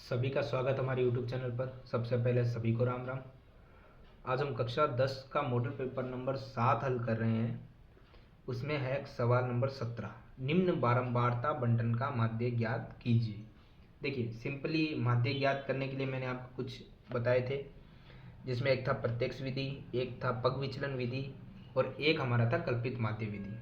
सभी का स्वागत हमारे YouTube चैनल पर। सबसे पहले सभी को राम राम। आज हम कक्षा 10 का मॉडल पेपर नंबर 7 हल कर रहे हैं। उसमें है सवाल नंबर 17, निम्न बारंबारता बंटन का माध्य ज्ञात कीजिए। देखिए, सिंपली माध्य ज्ञात करने के लिए मैंने आपको कुछ बताए थे, जिसमें एक था प्रत्यक्ष विधि, एक था पग विचलन विधि और एक हमारा था कल्पित माध्य विधि।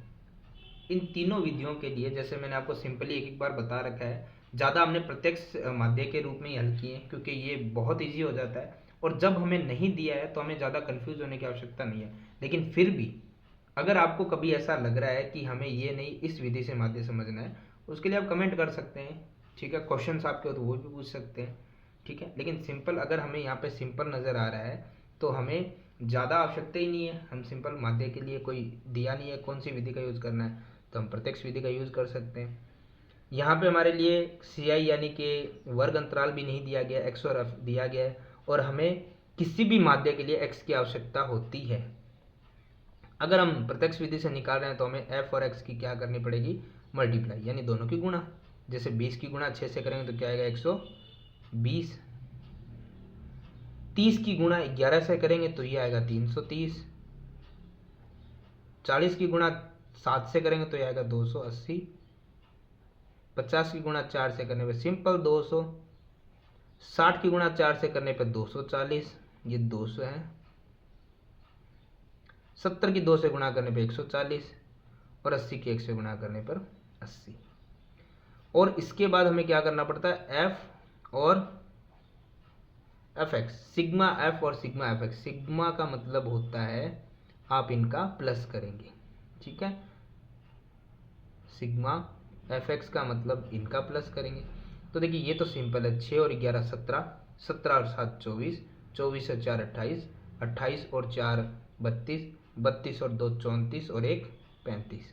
इन तीनों विधियों के लिए जैसे मैंने आपको सिंपली एक बार बता रखा है, ज़्यादा हमने प्रत्यक्ष माध्य के रूप में ही हल किए हैं क्योंकि ये बहुत इजी हो जाता है और जब हमें नहीं दिया है तो हमें ज़्यादा कंफ्यूज होने की आवश्यकता नहीं है। लेकिन फिर भी अगर आपको कभी ऐसा लग रहा है कि हमें ये नहीं इस विधि से माध्य समझना है, उसके लिए आप कमेंट कर सकते हैं, ठीक है। क्वेश्चंस आपके हो तो वो भी पूछ सकते हैं, ठीक है। लेकिन सिंपल अगर हमें यहाँ पे सिंपल नज़र आ रहा है तो हमें ज़्यादा आवश्यकता ही नहीं है। हम सिंपल माध्य के लिए कोई दिया नहीं है कौन सी विधि का यूज़ करना है, तो हम प्रत्यक्ष विधि का यूज़ कर सकते हैं। यहाँ पे हमारे लिए सी आई यानी कि वर्ग अंतराल भी नहीं दिया गया, एक्स और एफ दिया गया है और हमें किसी भी माध्य के लिए एक्स की आवश्यकता होती है। अगर हम प्रत्यक्ष विधि से निकाल रहे हैं तो हमें एफ और एक्स की क्या करनी पड़ेगी, मल्टीप्लाई, यानी दोनों की गुणा। जैसे 20 की गुणा 6 से करेंगे तो क्या आएगा 120, 30 की गुणा 11 से करेंगे तो ये आएगा 330, 40 की गुणा 7 से करेंगे तो ये आएगा 280, 50 की गुणा 4 से करने पे सिंपल 200, 60 की गुणा 4 से करने पे 240, ये 200 है, 70 की 2 से गुणा करने पे 140 और 80 की 1 से गुणा करने पर 80। और इसके बाद हमें क्या करना पड़ता है, एफ और एफ एक्स, सिग्मा एफ और सिग्मा एफ एक्स। सिग्मा का मतलब होता है आप इनका प्लस करेंगे, ठीक है। सिग्मा एफ एक्स का मतलब इनका प्लस करेंगे। तो देखिए ये तो सिंपल है, 6 और 11 17, 17 और 7 24, 24 और 4 28, 28 और 4 32, 32 और 2 34 और 1 35।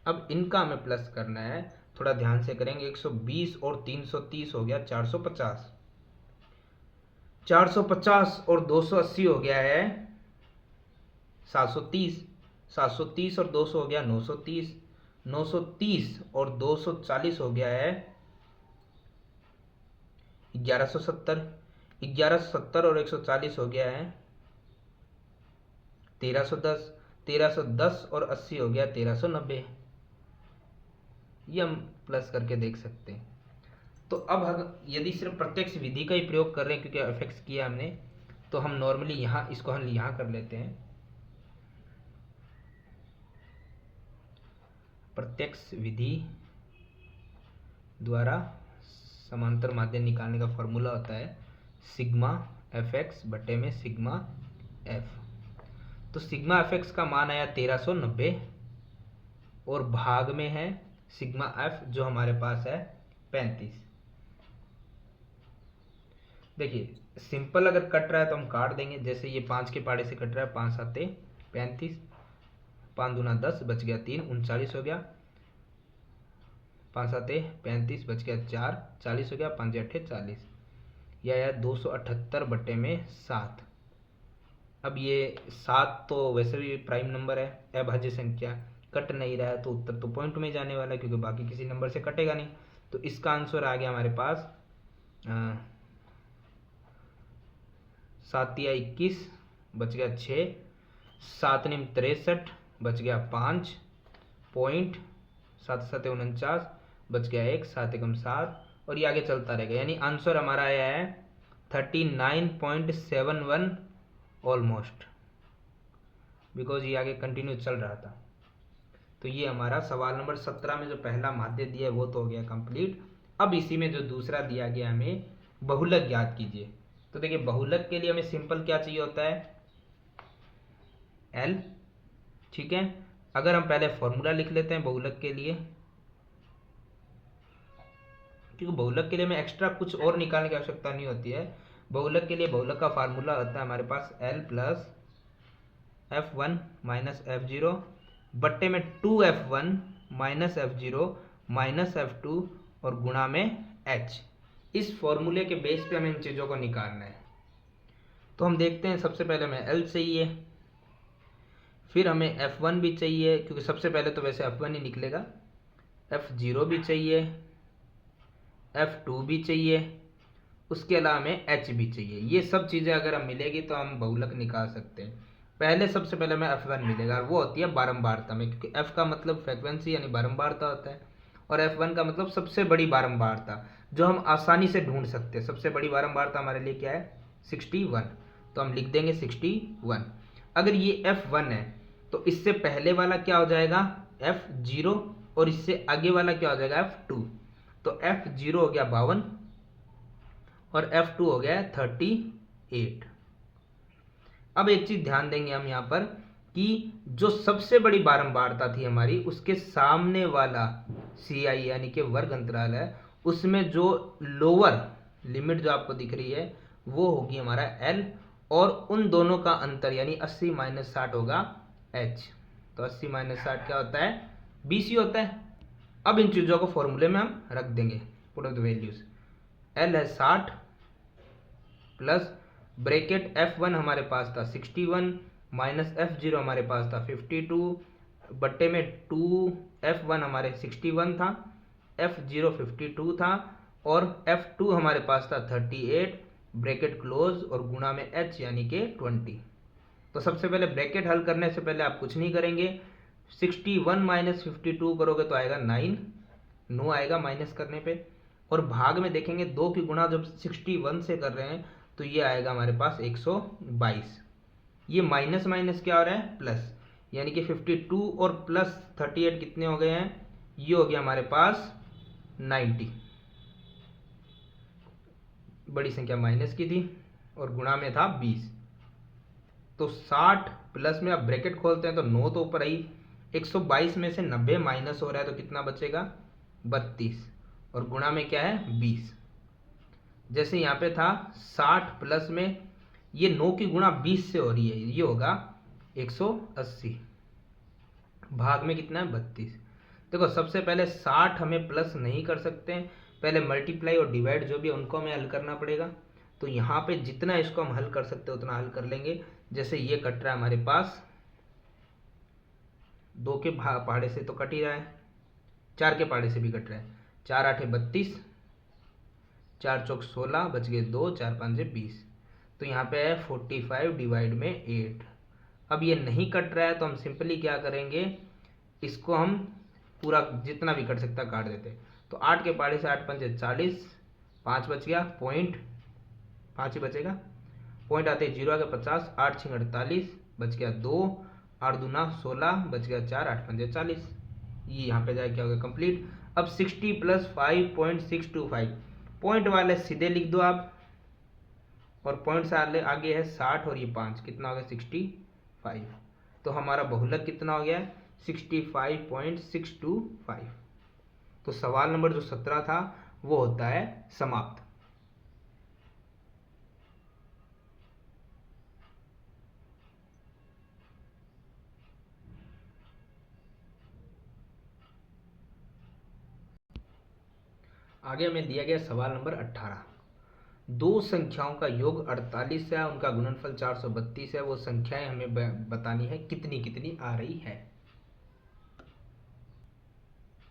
अब इनका हमें प्लस करना है, थोड़ा ध्यान से करेंगे। 120 और 330 हो गया 450, 450 और 280 हो गया है 730, 730 और 200 हो गया 930, 930 और 240 हो गया है 1170, 1170 और 140 हो गया है 1310, 1310 और 80 हो गया 1390। ये हम प्लस करके देख सकते हैं। तो अब यदि सिर्फ प्रत्यक्ष विधि का ही प्रयोग कर रहे हैं क्योंकि एफ एक्स किया हमने, तो हम नॉर्मली यहाँ इसको हम यहाँ कर लेते हैं। प्रत्यक्ष विधि द्वारा समांतर माध्य निकालने का फॉर्मूला होता है सिग्मा एफ एक्स बटे में सिग्मा एफ। तो सिग्मा एफ एक्स का मान आया 1390 और भाग में है सिग्मा एफ जो हमारे पास है 35। देखिए सिंपल अगर कट रहा है तो हम काट देंगे, जैसे ये 5 के पाड़े से कट रहा है, 5 7 35, 5 दूना 10 बच गया 3 39 हो गया, 5 7 35 बच गया 4 40 हो गया, 5 8 40, यह आया 278 बटे में 7। अब ये 7 तो वैसे भी प्राइम नंबर है, अभाज्य संख्या, कट नहीं रहा है तो उत्तर तो पॉइंट में जाने वाला है क्योंकि बाकी किसी नंबर से कटेगा नहीं। तो इसका आंसर आ गया हमारे पास 7 या 21 बच गया 6, 7 निम 63 बच गया 5 पॉइंट, 7 7 49 बच गया 1, 7 एकम 7 और ये आगे चलता रहेगा। यानी आंसर हमारा आया है 39.71 ऑलमोस्ट, बिकॉज ये आगे कंटिन्यू चल रहा था। तो ये हमारा सवाल नंबर 17 में जो पहला माध्य दिया है वो तो हो गया कंप्लीट। अब इसी में जो दूसरा दिया गया हमें बहुलक ज्ञात कीजिए। तो देखिए बहुलक के लिए हमें सिंपल क्या चाहिए होता है, एल, ठीक है। अगर हम पहले फॉर्मूला लिख लेते हैं बहुलक के लिए, क्योंकि बहुलक के लिए हमें एक्स्ट्रा कुछ और निकालने की आवश्यकता नहीं होती है। बहुलक के लिए बहुलक का फार्मूला होता है हमारे पास L plus F1 minus F0 बट्टे में 2F1 minus F0 minus F2 और गुणा में H। इस फॉर्मूले के बेस पे हमें इन चीज़ों को निकालना है। तो हम देखते हैं, सबसे पहले हमें L चाहिए, फिर हमें F1 भी चाहिए क्योंकि सबसे पहले तो वैसे F1 ही निकलेगा, F0 भी चाहिए, F2 भी चाहिए, उसके अलावा हमें H भी चाहिए। ये सब चीज़ें अगर हम मिलेगी तो हम बहुलक निकाल सकते हैं। पहले सबसे पहले हमें F1 मिलेगा, और वो होती है बारंबारता में, क्योंकि F का मतलब फ्रिक्वेंसी यानी बारंबारता होता है, और F1 का मतलब सबसे बड़ी बारंबारता, जो हम आसानी से ढूंढ सकते हैं। सबसे बड़ी बारंबारता हमारे लिए क्या है? 61। तो हम लिख देंगे 61। अगर ये F1 है तो इससे पहले वाला क्या हो जाएगा? F0, और इससे आगे वाला क्या हो जाएगा? F2। तो F0 हो गया 52 और F2 हो गया 38। अब एक चीज ध्यान देंगे हम यहाँ पर कि जो सबसे बड़ी बारंबारता थी हमारी, उसके सामने वाला CI यानी कि वर्ग अंतराल है, उसमें जो लोअर लिमिट जो आपको दिख रही है वो होगी हमारा L, और उन दोनों का अंतर यानी 80 - 60 होगा H। तो 80 - 60 क्या होता है? 20 ही होता है। अब इन चीजों को फॉर्मूले में हम रख देंगे, put off the values. L है 60 प्लस ब्रैकेट F1 हमारे पास था 61 माइनस F0 हमारे पास था 52 बट्टे में 2, F1 हमारे 61 था, F0 52 था, और F2 हमारे पास था 38 ब्रैकेट क्लोज और गुणा में H यानी कि 20। तो सबसे पहले ब्रैकेट हल करने से पहले आप कुछ नहीं करेंगे, 61 - 52 करोगे तो आएगा 9 आएगा माइनस करने पे, और भाग में देखेंगे 2 की गुणा जब 61 से कर रहे हैं तो ये आएगा हमारे पास 122। ये माइनस माइनस क्या हो रहा है? प्लस, यानी कि 52 और प्लस 38 कितने हो गए हैं? ये हो गया हमारे पास 90। बड़ी संख्या माइनस की थी और गुणा में था 20। तो 60 प्लस में अब ब्रैकेट खोलते हैं तो 9 तो ऊपर आई, 122 में से 90 माइनस हो रहा है तो कितना बचेगा? 32, और गुणा में क्या है? 20। जैसे यहाँ पे था 60 प्लस में ये 9 की गुणा 20 से हो रही है, ये होगा 180, भाग में कितना है? 32। देखो सबसे पहले 60 हमें प्लस नहीं कर सकते हैं, पहले मल्टीप्लाई और डिवाइड जो भी है उनको हमें हल करना पड़ेगा। तो यहाँ पे जितना इसको हम हल कर सकते हैं उतना हल कर लेंगे। जैसे ये कट रहा है हमारे पास, 2 के पहाड़े से तो कट ही रहा है, 4 के पहाड़े से भी कट रहा है। 4 8 32, 4 चौक 16, बच गए 2, 4 5 20। तो यहाँ पे है 45 डिवाइड में 8। अब ये नहीं कट रहा है तो हम सिंपली क्या करेंगे, इसको हम पूरा जितना भी कट सकता काट देते। तो 8 के पहाड़े से 8 5 40, 5 बच गया, पॉइंट 5 ही बचेगा, पॉइंट आते 0 आ गया 50, 8 6 48, बच गया 2, 8 दूना 16, बच गया 4, 8 5 40। ये यहाँ पे जाए क्या हो गया? कंप्लीट। अब 60 + 5.625, पॉइंट वाले सीधे लिख दो आप, और पॉइंट से आगे है 60 और ये 5, कितना हो गया? 65। तो हमारा बहुलक कितना हो गया? 65.625। तो सवाल नंबर जो 17 था वो होता है समाप्त। आगे हमें दिया गया सवाल नंबर 18। दो संख्याओं का योग 48 है, उनका गुणनफल 432 है, वो संख्याएं हमें बतानी है कितनी कितनी आ रही है।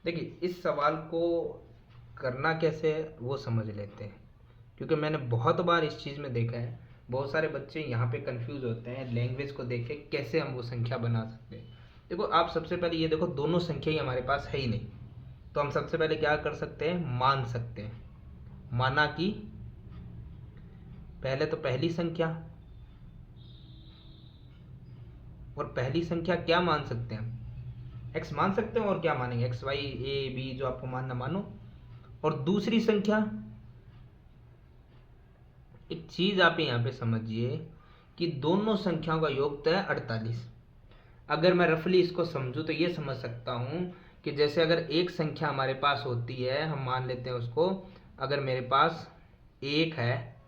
देखिए इस सवाल को करना कैसे है वो समझ लेते हैं, क्योंकि मैंने बहुत बार इस चीज़ में देखा है बहुत सारे बच्चे यहाँ पे कंफ्यूज होते हैं लैंग्वेज को देख के कैसे हम वो संख्या बना सकते हैं। देखो आप सबसे पहले ये देखो, दोनों संख्या ही हमारे पास है ही नहीं, तो हम सबसे पहले क्या कर सकते हैं? मान सकते हैं। माना कि पहले तो पहली संख्या, और पहली संख्या क्या मान सकते हैं? x मान सकते हैं, और क्या मानेंगे? x y a b जो आपको मानना मानो। और दूसरी संख्या, एक चीज आप यहाँ पे समझिए कि दोनों संख्याओं का योग तो है 48। अगर मैं रफली इसको समझूं तो ये समझ सकता हूं कि जैसे अगर एक संख्या हमारे पास होती है, हम मान लेते हैं उसको, अगर मेरे पास 1 है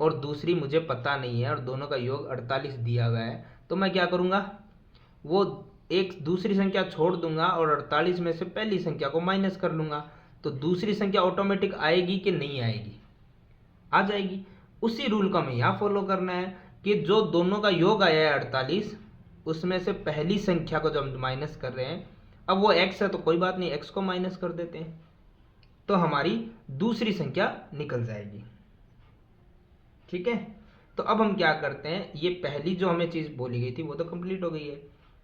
और दूसरी मुझे पता नहीं है और दोनों का योग 48 दिया हुआ है, तो मैं क्या करूँगा? वो एक दूसरी संख्या छोड़ दूंगा और 48 में से पहली संख्या को माइनस कर लूँगा, तो दूसरी संख्या ऑटोमेटिक आएगी कि नहीं आएगी? आ जाएगी। उसी रूल को हमें यहाँ फॉलो करना है कि जो दोनों का योग आया है 48, उसमें से पहली संख्या को जब हम माइनस कर रहे हैं, अब वो x है तो कोई बात नहीं, x को माइनस कर देते हैं, तो हमारी दूसरी संख्या निकल जाएगी। ठीक है, तो अब हम क्या करते हैं, ये पहली जो हमें चीज बोली गई थी वो तो कंप्लीट हो गई है।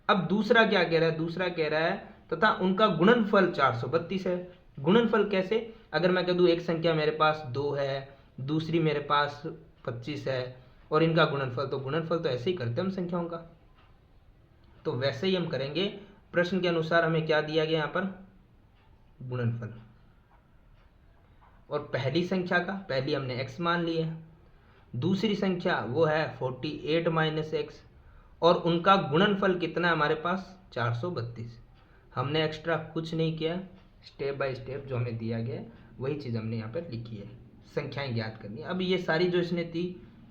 अब दूसरा क्या कह रहा है, दूसरा कह रहा है तथा उनका गुणनफल 432 है। गुणनफल कैसे, अगर मैं कह दूं एक संख्या मेरे पास 2 है, दूसरी मेरे पास 25 है और इनका गुणनफल, तो गुणनफल तो ऐसे ही करते हैं हम संख्याओं का, तो वैसे ही हम करेंगे। प्रश्न के अनुसार हमें क्या दिया गया यहाँ पर, गुणनफल, और पहली संख्या का, पहली हमने x मान ली है, दूसरी संख्या वो है 48 माइनस एक्स, और उनका गुणनफल कितना है हमारे पास 432। हमने एक्स्ट्रा कुछ नहीं किया, स्टेप बाय स्टेप जो हमें दिया गया है वही चीज़ हमने यहाँ पर लिखी है, संख्याएं ज्ञात करनी है। अब ये सारी जो इसने थी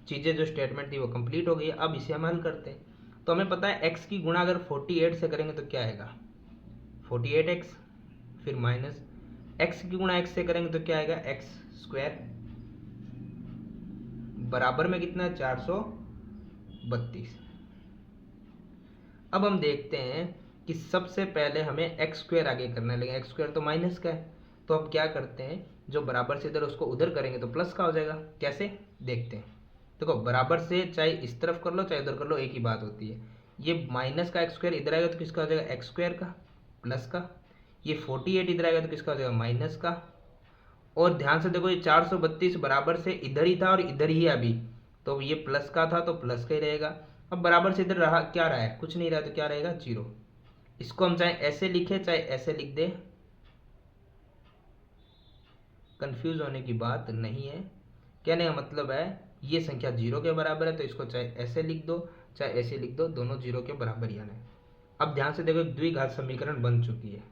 चीज़ें, जो स्टेटमेंट थी वो कंप्लीट हो गई है। अब इसे हम हल करते हैं। तो हमें पता है x की गुणा अगर 48 से करेंगे तो क्या आएगा 48x, फिर माइनस x की गुणा x से करेंगे तो क्या आएगा x स्क्वायर, बराबर में कितना है 432। अब हम देखते हैं कि सबसे पहले हमें एक्स स्क्वायर आगे करना है, लेकिन एक्स स्क्वायर तो माइनस का है, तो अब क्या करते हैं, जो बराबर से इधर उसको उधर करेंगे तो प्लस का हो जाएगा। कैसे देखते हैं, देखो बराबर से चाहे इस तरफ कर लो चाहे उधर कर लो एक ही बात होती है। ये माइनस का एक्स स्क्वायर इधर आएगा तो किसका हो जाएगा एक्स स्क्वायर का, प्लस का। ये 48 इधर आएगा तो किसका हो जाएगा माइनस का। और ध्यान से देखो ये 432 बराबर से इधर ही था और इधर ही है अभी, तो ये प्लस का था तो प्लस का ही रहेगा। अब बराबर से इधर रहा, क्या रहा है, कुछ नहीं रहा, तो क्या रहेगा 0। इसको हम चाहे ऐसे लिखे चाहे ऐसे लिख दे, कंफ्यूज होने की बात नहीं है। कहने का मतलब है ये संख्या 0 के बराबर है, तो इसको चाहे ऐसे लिख दो चाहे ऐसे लिख दो, दोनों 0 के बराबर ही आना है। अब ध्यान से देखो एक द्विघात समीकरण बन चुकी है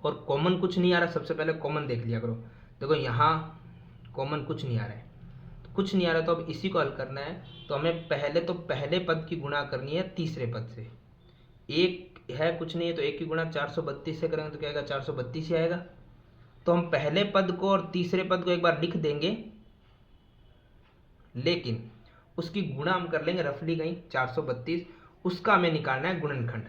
और कॉमन कुछ नहीं आ रहा। सबसे पहले कॉमन देख लिया करो, देखो यहाँ कॉमन कुछ नहीं आ रहा है, तो कुछ नहीं आ रहा तो अब इसी को हल करना है। तो हमें पहले तो पहले पद की गुणा करनी है तीसरे पद से। एक है कुछ नहीं है, तो एक की गुणा 432 से करेंगे तो क्या आएगा 432 ही आएगा। तो हम पहले पद को और तीसरे पद को एक बार लिख देंगे, लेकिन उसकी गुणा हम कर लेंगे रफली कहीं 432, उसका हमें निकालना है गुणनखंड।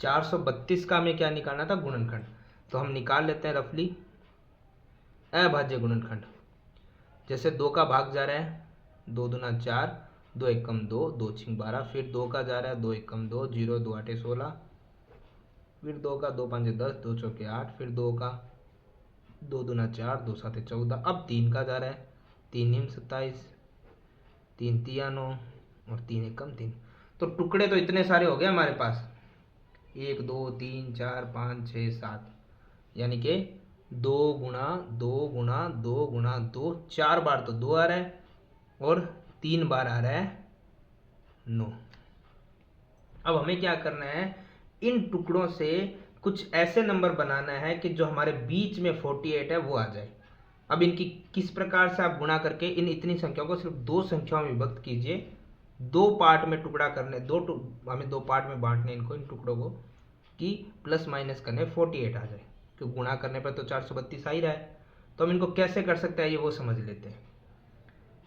432 का हमें क्या निकालना था गुणनखंड, तो हम निकाल लेते हैं रफली अभाज्य गुणनखंड। जैसे 2 का भाग जा रहा है, 2 दूना 4, 2 एकम 2, 2 छिंग 12, फिर 2 का जा रहा है 2 एकम 2, 0 2 8 16, फिर 2 का 2 5 10, 2 चौके 8, फिर 2 का 2 दूना 4, 2 7 14। अब 3 का जा रहा है, 3 निम 27, 3 तिया 9 और 3 एकम 3। तो टुकड़े तो इतने सारे हो गए हमारे पास, 1 2 3 4 5 6 7, यानी कि 2 गुणा 2 गुणा 2 गुणा 2, 4 बार तो 2 आ रहा है और 3 बार आ रहा है 9। अब हमें क्या करना है, इन टुकड़ों से कुछ ऐसे नंबर बनाना है कि जो हमारे बीच में 48 है वो आ जाए। अब इनकी किस प्रकार से आप गुणा करके इन इतनी संख्याओं को सिर्फ 2 संख्याओं में विभक्त कीजिए, 2 पार्ट में टुकड़ा करने, हमें 2 पार्ट में बांटने इनको, इन टुकड़ों को, कि प्लस माइनस करने 48 आ जाए, क्योंकि गुणा करने पर तो 432 आ ही रहा है। तो हम इनको कैसे कर सकते हैं ये वो समझ लेते हैं।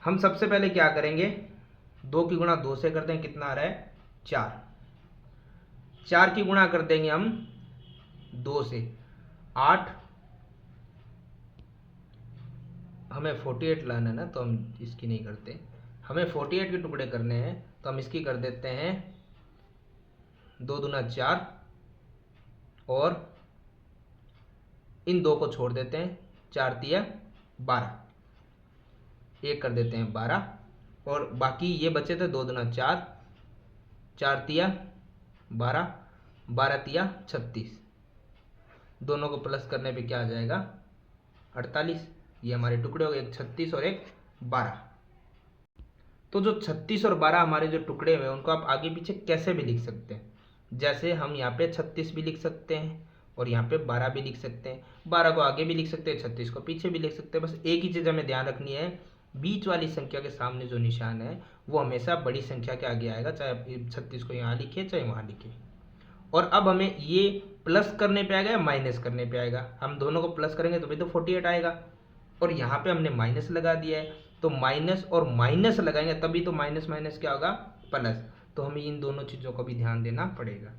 हम सबसे पहले क्या करेंगे, 2 की गुणा 2 से करते हैं, कितना आ रहा है 4। 4 की गुणा कर देंगे हम 2 से 8, हमें 48 लाना है ना, तो हम इसकी नहीं करते, हमें 48 के टुकड़े करने हैं, तो हम इसकी कर देते हैं 2 दूना 4 और इन 2 को छोड़ देते हैं, 4 तिया 12, एक कर देते हैं 12, और बाकी ये बचे थे 2 दूना 4, 4 तिया 12, 12 तिया 36, दोनों को प्लस करने पे क्या आ जाएगा 48। ये हमारे टुकड़े हो गए, एक 36 और एक 12। तो जो 36 और 12 हमारे जो टुकड़े हुए उनको आप आगे पीछे कैसे भी लिख सकते हैं। जैसे हम यहाँ पे 36 भी लिख सकते हैं और यहाँ पे 12 भी लिख सकते हैं, 12 को आगे भी लिख सकते हैं, 36 को पीछे भी लिख सकते हैं। बस एक ही चीज़ हमें ध्यान रखनी है, बीच वाली संख्या के सामने जो निशान है वो हमेशा बड़ी संख्या के आगे आएगा, चाहे आप 36 को यहाँ लिखे चाहे वहाँ लिखे। और अब हमें ये प्लस करने पे आएगा या माइनस करने पे आएगा, हम दोनों को प्लस करेंगे तो भी तो 48 आएगा, और यहाँ पे हमने माइनस लगा दिया है, तो माइनस और माइनस लगाएंगे तभी तो माइनस माइनस क्या होगा प्लस। तो हमें इन दोनों चीज़ों को भी ध्यान देना पड़ेगा।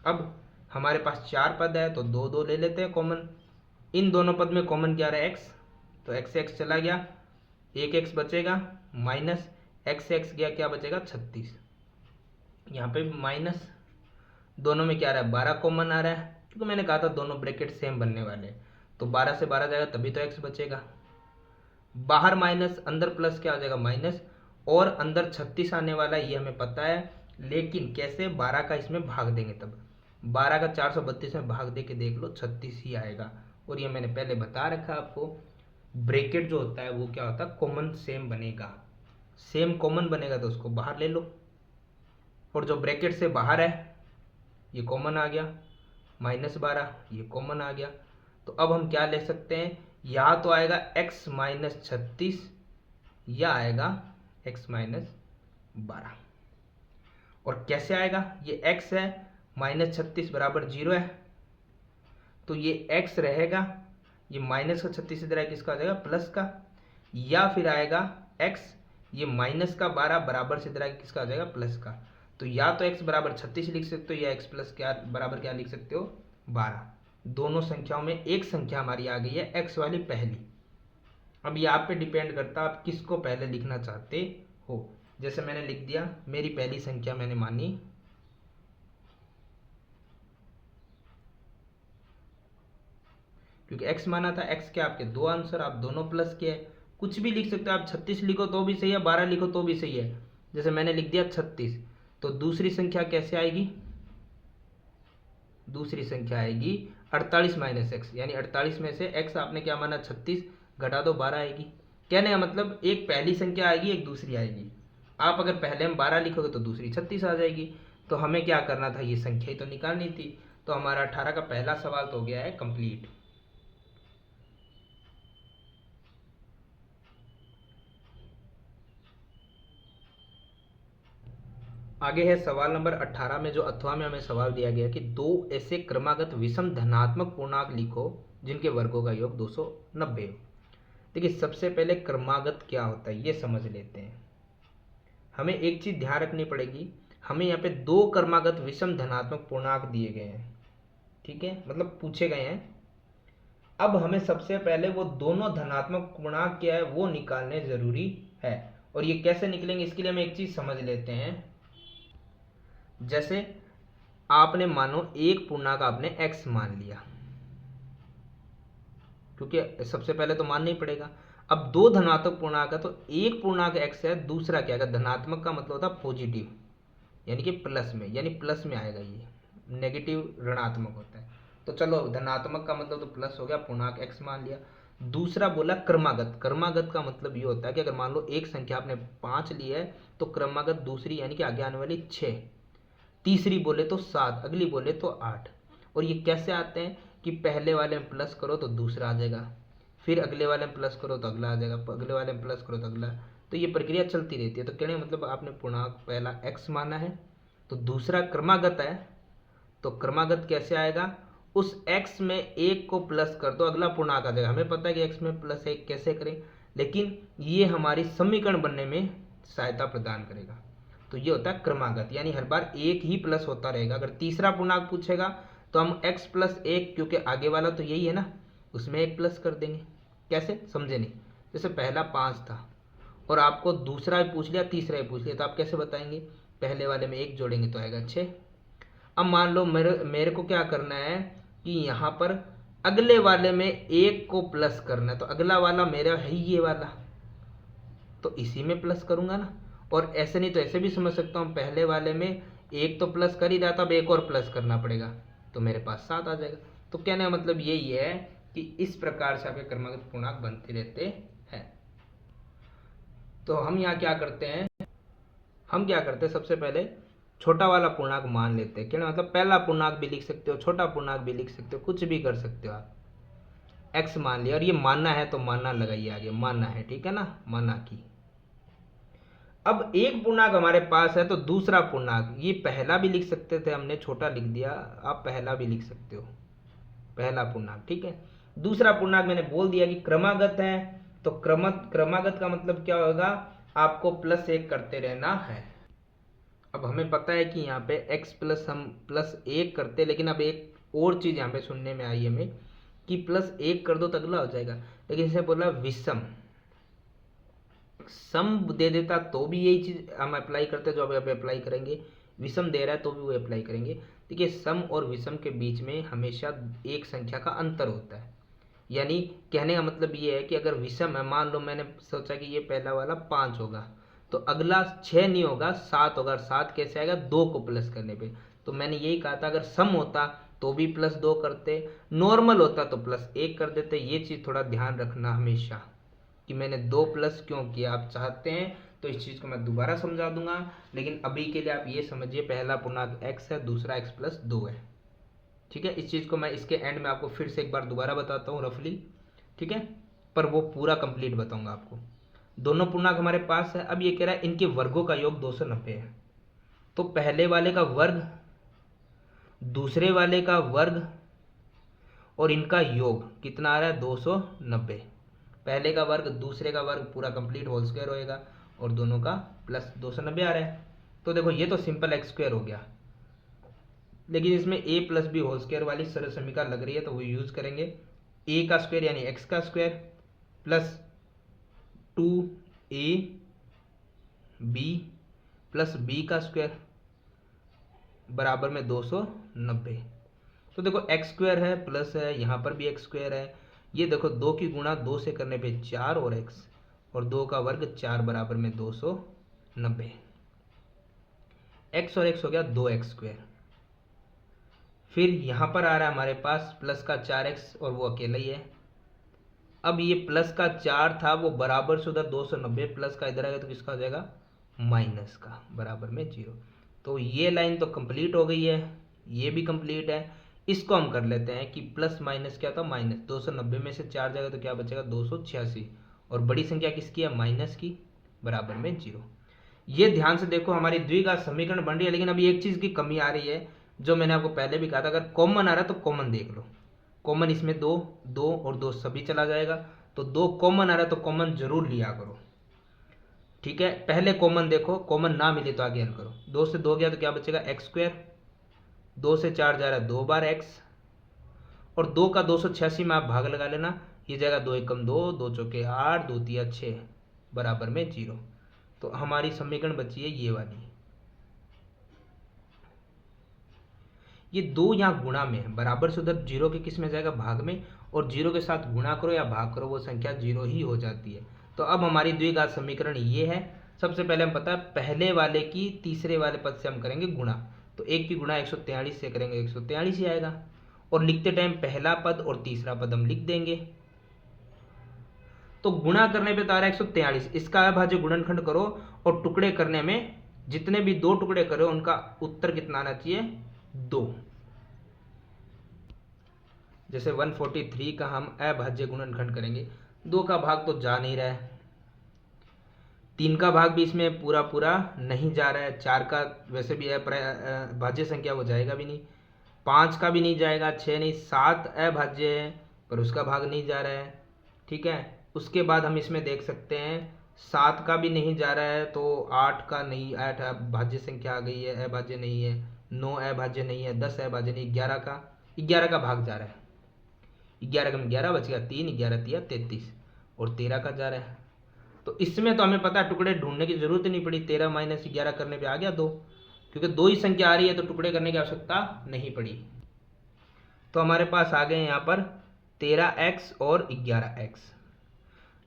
अब हमारे पास 4 पद है तो 2 2 ले लेते हैं कॉमन। इन दोनों पद में कॉमन क्या रहा है, x, तो x चला गया, एक x बचेगा, माइनस x गया, क्या बचेगा 36। यहाँ पे माइनस, दोनों में क्या आ रहा है 12 कॉमन आ रहा है, क्योंकि मैंने कहा था दोनों ब्रैकेट सेम बनने वाले हैं, तो 12 से 12 जाएगा तभी तो x बचेगा। बाहर माइनस, अंदर प्लस, क्या आ जाएगा माइनस, और अंदर 36 आने वाला है ये हमें पता है, लेकिन कैसे, 12 का इसमें भाग देंगे तब, 12 का 432 में भाग दे के देख लो 36 ही आएगा। और ये मैंने पहले बता रखा आपको, ब्रैकेट जो होता है वो क्या होता है, कॉमन सेम बनेगा, सेम कॉमन बनेगा तो उसको बाहर ले लो, और जो ब्रैकेट से बाहर है ये कॉमन आ गया, -12 ये कॉमन आ गया। तो अब हम क्या ले सकते हैं, या तो आएगा x माइनस 36 या आएगा x माइनस 12। और कैसे आएगा, ये x है, -36 बराबर 0 है, तो ये x रहेगा, ये माइनस का 36 इधर है, किसका आ जाएगा प्लस का, या फिर आएगा x, ये माइनस का 12 बराबर से इधर आएगा, किसका आ जाएगा प्लस का। तो या तो x बराबर 36 लिख सकते हो, या x प्लस क्या बराबर क्या लिख सकते हो 12। दोनों संख्याओं में एक संख्या हमारी आ गई है x वाली पहली। अब ये आप पे डिपेंड करता है आप किसको पहले लिखना चाहते हो। जैसे मैंने लिख दिया, मेरी पहली संख्या मैंने मानी, क्योंकि x माना था, x के आपके दो आंसर, आप दोनों प्लस के, कुछ भी लिख सकते हो आप, 36 लिखो तो भी सही है, 12 लिखो तो भी सही है। जैसे मैंने लिख दिया 36, तो दूसरी संख्या कैसे आएगी, दूसरी संख्या आएगी 48 माइनस एक्स, यानी 48 में से x आपने क्या माना 36, घटा दो 12 आएगी। कहने का मतलब एक पहली संख्या आएगी, एक दूसरी आएगी। आप अगर पहले में 12 लिखोगे तो दूसरी 36 आ जाएगी। तो हमें क्या करना था, ये संख्या ही तो निकालनी थी। तो हमारा 18 का पहला सवाल तो हो गया है कंप्लीट। आगे है सवाल नंबर 18 में, जो अथवा में हमें सवाल दिया गया कि दो ऐसे क्रमागत विषम धनात्मक पूर्णांक लिखो जिनके वर्गों का योग 290 हो। देखिए सबसे पहले क्रमागत क्या होता है ये समझ लेते हैं। हमें एक चीज ध्यान रखनी पड़ेगी, हमें यहाँ पे दो क्रमागत विषम धनात्मक पूर्णांक दिए गए हैं, ठीक है, मतलब पूछे गए हैं। अब हमें सबसे पहले वो दोनों धनात्मक पूर्णांक क्या है वो निकालने जरूरी है। और ये कैसे निकलेंगे इसके लिए हम एक चीज समझ लेते हैं। जैसे आपने मानो एक पूर्णांक आपने x मान लिया, क्योंकि सबसे पहले तो मानना ही पड़ेगा। अब दो धनात्मक पूर्णांक है, तो एक पूर्णांक x है, दूसरा क्या है, धनात्मक का मतलब होता है पॉजिटिव, यानी कि प्लस में, यानी प्लस में आएगा, ये नेगेटिव ऋणात्मक होता है। तो चलो धनात्मक का मतलब तो प्लस हो गया, पूर्णांक x मान लिया। दूसरा बोला क्रमागत, क्रमागत का मतलब ये होता है कि अगर मान लो एक संख्या आपने 5 ली है तो क्रमागत दूसरी यानी कि आगे आने वाली 6, तीसरी बोले तो 7, अगली बोले तो 8। और ये कैसे आते हैं कि पहले वाले में प्लस करो तो दूसरा आ जाएगा, फिर अगले वाले में प्लस करो तो अगला आ जाएगा, अगले वाले में प्लस करो तो अगला, तो ये प्रक्रिया चलती रहती है। तो कहने मतलब आपने पूर्णांक पहला x माना है तो दूसरा क्रमागत है, तो क्रमागत कैसे आएगा, उस x में एक को प्लस कर दो अगला पूर्णांक आ जाएगा। हमें पता है कि x में प्लस एक कैसे करें, लेकिन ये हमारी समीकरण बनने में सहायता प्रदान करेगा। तो ये होता है क्रमागत, यानी हर बार एक ही प्लस होता रहेगा। अगर तीसरा पूर्णांक पूछेगा तो हम x प्लस एक, क्योंकि आगे वाला तो यही है ना, उसमें एक प्लस कर देंगे। कैसे समझे नहीं, जैसे पहला 5 था और आपको दूसरा भी पूछ लिया, तीसरा भी पूछ लिया, तो आप कैसे बताएंगे, पहले वाले में एक जोड़ेंगे तो आएगा 6। अब मान लो मेरे को क्या करना है कि यहाँ पर अगले वाले में एक को प्लस करना है, तो अगला वाला मेरा है ये वाला, तो इसी में प्लस करूंगा ना। और ऐसे नहीं तो ऐसे भी समझ सकता हूँ, पहले वाले में एक तो प्लस कर ही रहा था, अब एक और प्लस करना पड़ेगा तो मेरे पास 7 आ जाएगा। तो कहने का मतलब यही है कि इस प्रकार से आपके क्रमागत पूर्णांक बनते रहते हैं। तो हम यहाँ क्या करते हैं, सबसे पहले छोटा वाला पूर्णांक मान लेते हैं। कहने मतलब पहला पूर्णांक भी लिख सकते हो, छोटा पूर्णांक भी लिख सकते हो, कुछ भी कर सकते हो आप। x मान लिया, और ये मानना है तो मानना लगाइए आगे, मानना है, ठीक है ना, माना की। अब एक पूर्णांक हमारे पास है तो दूसरा पूर्णांक, ये पहला भी लिख सकते थे, हमने छोटा लिख दिया, आप पहला भी लिख सकते हो, पहला पूर्णांक, ठीक है। दूसरा पूर्णांक मैंने बोल दिया कि क्रमागत है, तो क्रमागत का मतलब क्या होगा, आपको +1 करते रहना है। अब हमें पता है कि यहाँ पे x प्लस हम +1 करते, लेकिन अब एक और चीज़ यहाँ पे सुनने में आई हमें कि +1 कर दो तो अगला हो जाएगा, लेकिन इसे बोला विषम। सम दे देता तो भी यही चीज़ हम अप्लाई करते, जो अब अप्लाई करेंगे। विषम दे रहा है तो भी वो अप्लाई करेंगे। देखिए, सम और विषम के बीच में हमेशा एक संख्या का अंतर होता है। यानी कहने का मतलब ये है कि अगर विषम है, मान लो मैंने सोचा कि ये पहला वाला 5 होगा, तो अगला 6 नहीं होगा, 7 होगा। 7 कैसे आएगा? 2 को प्लस करने पे। तो मैंने यही कहा था, अगर सम होता तो भी +2 करते, नॉर्मल होता तो +1 कर देते। ये चीज़ थोड़ा ध्यान रखना हमेशा कि मैंने 2 प्लस क्यों किया। आप चाहते हैं तो इस चीज़ को मैं दोबारा समझा दूंगा, लेकिन अभी के लिए आप ये समझिए, पहला पूर्णांक x है, दूसरा x + 2 है। ठीक है, इस चीज़ को मैं इसके एंड में आपको फिर से एक बार दोबारा बताता हूँ रफली। ठीक है, पर वो पूरा कंप्लीट बताऊंगा आपको। दोनों पूर्णांक हमारे पास है। अब ये कह रहा है इनके वर्गों का योग 290 है। तो पहले वाले का वर्ग, दूसरे वाले का वर्ग और इनका योग कितना आ रहा है? 290। पहले का वर्ग दूसरे का वर्ग पूरा कंप्लीट होल स्क्वायर होएगा, और दोनों का +290 आ रहा है। तो देखो, ये तो सिंपल x² हो गया, लेकिन इसमें a + b होल स्क्वायर वाली सरल समीकरण लग रही है, तो वो यूज करेंगे। a का स्क्वायर यानी x का square plus 2ab plus b का स्क्वायर बराबर में 290। तो देखो, x² है, प्लस है, यहाँ पर भी x² है। ये देखो, 2 की गुणा 2 से करने पे 4 और x, और 2 का वर्ग 4 बराबर में 290। x और x हो गया 2x²। फिर यहाँ पर आ रहा है हमारे पास प्लस का 4x, और वो अकेला ही है। अब ये प्लस का 4 था, वो बराबर से उधर 290, प्लस का इधर आएगा तो किसका हो जाएगा? माइनस का, बराबर में 0। तो ये लाइन तो कंप्लीट हो गई है, ये भी कंप्लीट है। इसको हम कर लेते हैं कि प्लस माइनस क्या था? माइनस। 290 में से 4 जाएगा तो क्या बचेगा? 286। और बड़ी संख्या किसकी है? माइनस की, बराबर में 0। ये ध्यान से देखो, हमारी द्विघात समीकरण बन रही है, लेकिन अभी एक चीज़ की कमी आ रही है, जो मैंने आपको पहले भी कहा था। अगर कॉमन आ रहा है तो कॉमन देख लो। कॉमन इसमें 2, 2 और 2 सभी चला जाएगा। तो 2 कॉमन आ रहा है तो कॉमन जरूर लिया करो। ठीक है, पहले कॉमन देखो, कॉमन ना मिले तो आगे हल करो। 2 से 2 गया तो क्या बचेगा? x²। 2 से 4 जा रहा है 2 बार x, और 2 का 286 में आप भाग लगा लेना। ये जाएगा 2 एकम 2, 2 चौके 8, 2 तिया 6, बराबर में 0। तो हमारी समीकरण बची है ये वाली। ये 2 यहाँ गुणा में है, बराबर से उधर 0 के किस में जाएगा? भाग में। और 0 के साथ गुणा करो या भाग करो, वो संख्या 0 ही हो जाती है। तो अब हमारी द्विघात समीकरण ये है। सबसे पहले हम पता है, पहले वाले की तीसरे वाले पद से हम करेंगे गुणा। तो 1 की गुणा 143 से करेंगे, 143 ही आएगा। और लिखते टाइम पहला पद और तीसरा पद हम लिख देंगे। तो गुणा करने पे तो आ रहा है 143, इसका अभाज्य गुणनखंड करो, और टुकड़े करने में जितने भी 2 टुकड़े करो उनका उत्तर कितना आना चाहिए? 2। जैसे 143 का हम अभाज्य गुणनखंड करेंगे, 2 का भाग तो जा नहीं रहा है, 3 का भाग भी इसमें पूरा पूरा नहीं जा रहा है, 4 का वैसे भी अभाज्य संख्या वो जाएगा भी नहीं, 5 का भी नहीं जाएगा, 6 नहीं, 7 अभाज्य है पर उसका भाग नहीं जा रहा है। ठीक है, उसके बाद हम इसमें देख सकते हैं 7 का भी नहीं जा रहा है, तो 8 का नहीं, 8 अभाज्य संख्या आ गई है, अभाज्य नहीं है। 9 अभाज्य नहीं है, 10 अभाज्य नहीं, 11 का भाग जा रहा है। 11 का 11 बच गया, 3, 11 तिया 33, और 13 का जा रहा है। तो इसमें तो हमें पता है टुकड़े ढूंढने की जरूरत ही नहीं पड़ी, 13 - 11 करने पे आ गया 2, क्योंकि 2 ही संख्या आ रही है तो टुकड़े करने की आवश्यकता नहीं पड़ी। तो हमारे पास आ गए यहाँ पर 13x और 11x।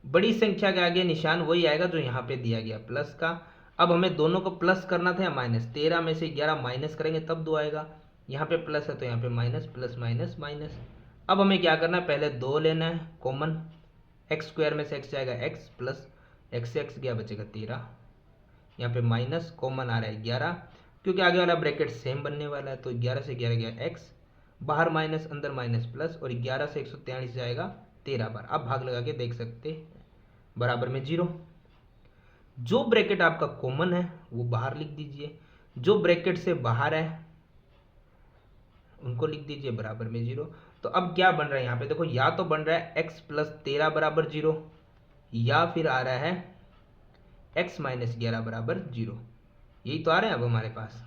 बड़ी संख्या के आगे निशान वही आएगा जो यहाँ पे दिया गया, प्लस का। अब हमें दोनों को प्लस करना था या माइनस? 13 में से 11 माइनस करेंगे तब 2 आएगा। यहाँ पे प्लस है तो यहाँ पे माइनस, प्लस माइनस माइनस। अब हमें क्या करना है? पहले 2 लेना है कॉमन। x² में से x जाएगा x, प्लस x से x गया, बचेगा 13। यहाँ पे माइनस, कॉमन आ रहा है 11, क्योंकि आगे वाला ब्रैकेट सेम बनने वाला है। तो 11 से 11 गया x, बाहर माइनस अंदर माइनस प्लस, और 11 से 143 जाएगा 13 बार। अब भाग लगा के देख सकते हैं, बराबर में 0। जो ब्रैकेट आपका कॉमन है वो बाहर लिख दीजिए, जो ब्रैकेट से बाहर है उनको लिख दीजिए, बराबर में 0। तो अब क्या बन रहा है यहाँ पे? देखो, या तो बन रहा है x + 13 बराबर 0, या फिर आ रहा है x - 11 बराबर 0, यही तो आ रहे हैं अब हमारे पास।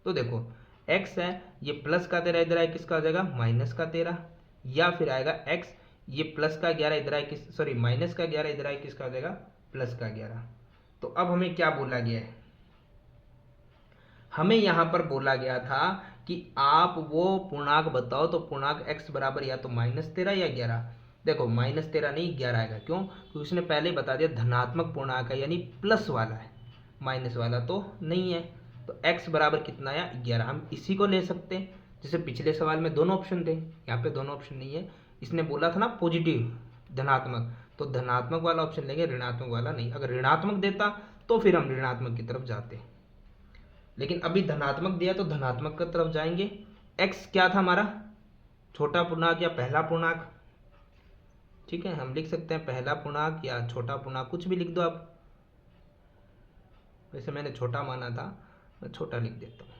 तो देखो x है, ये प्लस का 13 इधर आए किसका हो जाएगा माइनस का 13, या फिर आएगा x ये प्लस का 11 इधर आए किस सॉरी माइनस का 11 इधर आए किसका हो जाएगा प्लस का 11। तो अब हमें क्या बोला गया है, हमें यहां पर बोला गया था कि आप वो पूर्णांक बताओ, तो पूर्णांक x बराबर या तो -13 या 11। देखो -13 नहीं 11 आएगा, क्यों? क्योंकि उसने पहले ही बता दिया धनात्मक पूर्णांक है यानी प्लस वाला है, माइनस वाला तो नहीं है। तो x बराबर कितना आया 11। हम इसी को ले सकते हैं, जैसे पिछले सवाल में दोनों ऑप्शन थे, यहाँ पे दोनों ऑप्शन नहीं है। इसने बोला था ना पॉजिटिव धनात्मक, तो धनात्मक वाला ऑप्शन लेंगे, ऋणात्मक वाला नहीं। अगर ऋणात्मक देता तो फिर हम ऋणात्मक की तरफ जाते, लेकिन अभी धनात्मक दिया तो धनात्मक की तरफ जाएंगे। x क्या था हमारा, छोटा पूर्णांक या पहला पूर्णांक, ठीक है हम लिख सकते हैं पहला पूर्णांक या छोटा पूर्णांक, कुछ भी लिख दो आप। वैसे मैंने छोटा माना था, मैं छोटा लिख देता हूँ।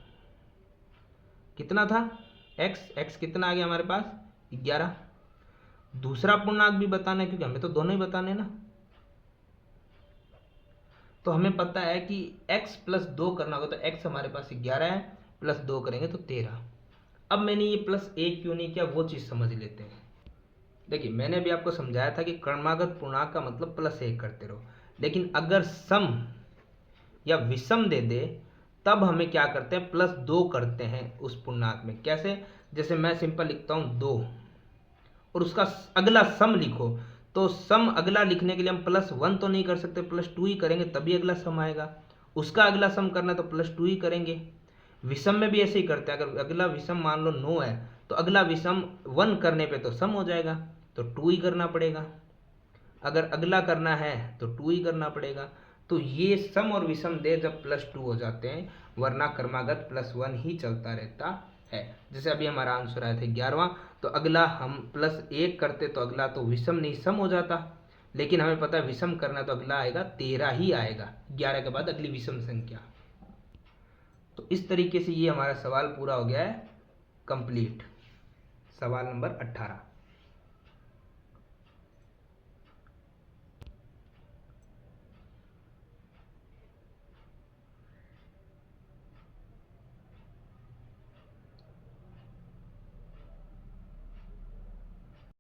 कितना था x कितना आ गया हमारे पास 11। दूसरा पूर्णांक भी बताना है क्योंकि हमें तो दोनों ही बताने ना। तो हमें पता है कि x प्लस 2 करना होगा, तो x हमारे पास 11 है, प्लस 2 करेंगे तो 13। अब मैंने ये प्लस 1 क्यों नहीं किया वो चीज़ समझ लेते हैं। देखिए मैंने अभी आपको समझाया था कि क्रमागत पूर्णांक का मतलब प्लस 1 करते रहो, लेकिन अगर सम या विषम दे दे तब हमें क्या करते हैं प्लस 2 करते हैं उस पूर्णांक में। कैसे? जैसे मैं सिंपल लिखता हूँ 2 और उसका अगला सम लिखो, तो सम अगला लिखने के लिए हम +1 तो नहीं कर सकते, +2 ही करेंगे तभी अगला सम आएगा। उसका अगला सम करना है तो +2 ही करेंगे। विषम में भी ऐसे ही करते हैं, अगर अगला विषम मान लो 9 है तो अगला विषम 1 करने पे तो सम हो जाएगा, तो 2 ही करना पड़ेगा। अगर अगला करना है तो 2 ही करना पड़ेगा। तो ये सम और विषम दे जब +2 हो जाते हैं, वरना क्रमागत +1 ही चलता रहता है। जैसे अभी हमारा आंसर आया था 11वां, तो अगला हम +1 करते तो अगला तो विषम नहीं सम हो जाता, लेकिन हमें पता है विषम करना तो अगला आएगा 13 ही आएगा, 11 के बाद अगली विषम संख्या। तो इस तरीके से ये हमारा सवाल पूरा हो गया है कंप्लीट, सवाल नंबर 18।